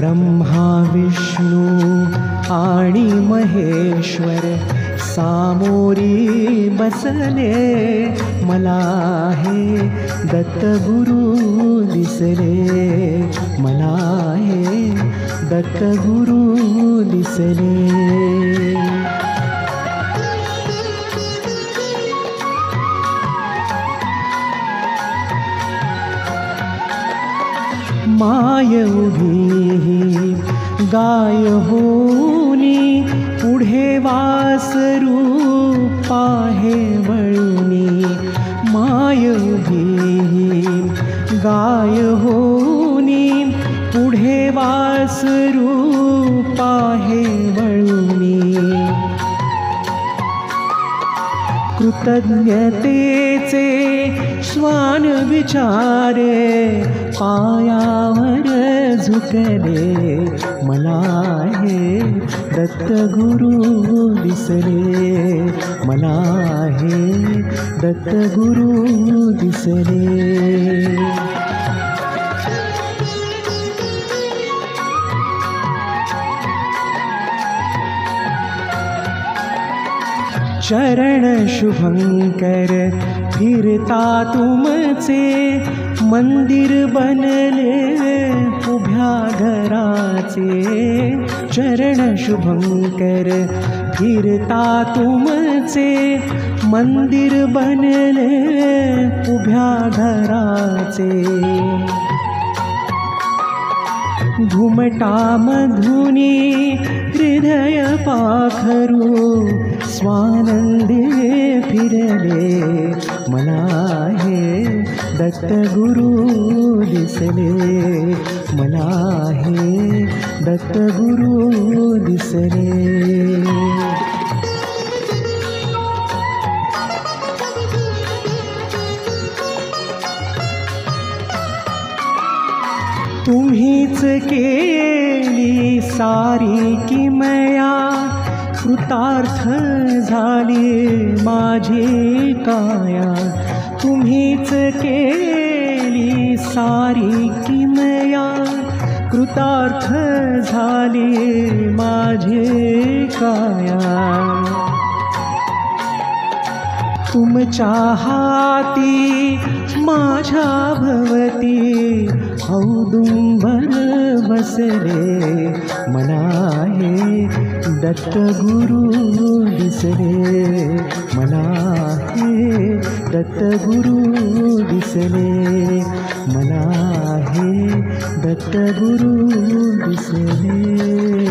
ब्रह्मा विष्णू आणि महेश्वर सामोरी बसले, मला हे दत्तगुरु दिसले, मला हे दत्तगुरु दिसले. माय उभी गाय होनी, पुढे वासरू पाहे वळुनी. माय उभी गाय होनी, पुढे वासरू पाहे वळुनी. कृतज्ञतेचे श्वान विचारे, पायावर झुकले, मला हे दत्तगुरु दिसले, मला हे दत्तगुरु दिसले. चरण शुभंकर फिरता तुमचे, मंदिर बनले उभ्या घराचे. चरण शुभंकर फिरता तुमचे, मंदिर बनले उभ्या घराचे. घुमटामधुनी हृदय पाखरू, स्वानंदे फिरले, मला हे दत्तगुरु दिसले, मला हे दत्तगुरु दिसले. तुम्हीच केली सारी किमया, कृतार्थ झाली माझी काया. तुम्हीच केली सारी किमया, कृतार्थ झाली माझी काया. तुमच्या हाती माझ्या भवती, औदुंबर बसले, मला हे दत्तगुरु दिसले, मला हे दत्तगुरु दिसले, मला हे दत्तगुरु दिसले.